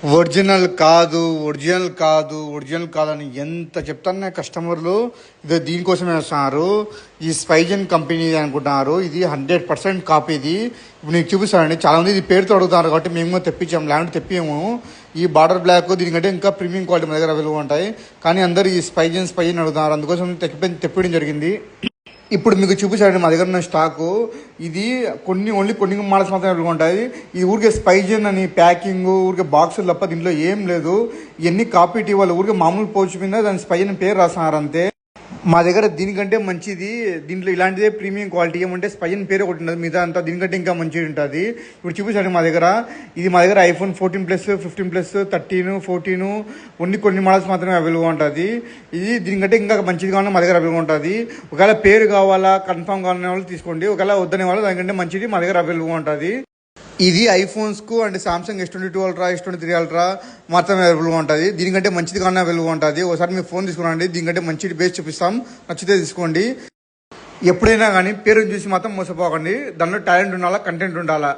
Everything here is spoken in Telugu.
ఒరిజినల్ కాదని ఎంత చెప్తాను కస్టమర్లు. ఇది దీనికోసమే వస్తున్నారు. ఈ స్పైజన్ కంపెనీ అనుకుంటున్నారు. ఇది 100% కాపీ. ఇది ఇప్పుడు నీకు చూపిస్తానండి. చాలా మంది ఇది పేరుతో అడుగుతున్నారు కాబట్టి మేము తెప్పించాము, లేదంటే తెప్పాము. ఈ బార్డర్ బ్లాక్ దీనికంటే ఇంకా ప్రీమియం క్వాలిటీ మన దగ్గర అవైలబుల్ ఉంటాయి. కానీ అందరూ ఈ స్పైజన్ అడుగుతున్నారు, అందుకోసం తెప్పించడం జరిగింది. ఇప్పుడు మీకు చూపించాలండి మా దగ్గర ఉన్న స్టాకు. ఇది ఓన్లీ కొన్ని మోడల్స్ మాత్రమే ఉంటాయి. ఇది ఊరికే స్పైజన్ అని ప్యాకింగ్ ఊరికే బాక్సులు తప్ప దీంట్లో ఏం లేదు. ఇవన్నీ కాపీ టీ వాళ్ళు ఊరికే మామూలు పౌచ్ మీద దాని స్పైజన్ పేరు రాస్తున్నారు అంతే. మా దగ్గర దీనికంటే మంచిది, దీంట్లో ఇలాంటిదే ప్రీమియం క్వాలిటీ. ఏమంటే స్పైజన్ పేరు ఒకటి ఉంటుంది, మిగతా అంతా దీనికంటే ఇంకా మంచిది ఉంటుంది. ఇప్పుడు చూపించండి మా దగ్గర ఐఫోన్ 14+, 15+, 13, 14 కొన్ని మోడల్స్ మాత్రమే అవైలబుల్ ఉంటుంది. ఇది దీనికంటే ఇంకా మంచిది కావాలన్నా మా దగ్గర అవైలబుల్ ఉంటుంది. ఒకవేళ పేరు కావాలా కన్ఫర్మ్ కావాలనే వాళ్ళు తీసుకోండి, ఒకవేళ వద్దనే వాళ్ళు దానికంటే మంచిది మా దగ్గర అవైలబుల్ ఉంటుంది. ఇది ఐఫోన్స్కు అంటే Samsung S22 ultra, S23 ultra మాత్రమే అవైలబుల్గా ఉంటుంది. దీనికంటే మంచిది కానీ అవైలబుల్గా ఉంటుంది. ఒకసారి మీరు ఫోన్ తీసుకురండి, దీనికంటే మంచి బేస్ చూపిస్తాం, నచ్చితే తీసుకోండి. ఎప్పుడైనా కానీ పేరుని చూసి మాత్రం మోసపోకండి. దానిలో టాలెంట్ ఉండాలా, కంటెంట్ ఉండాలా.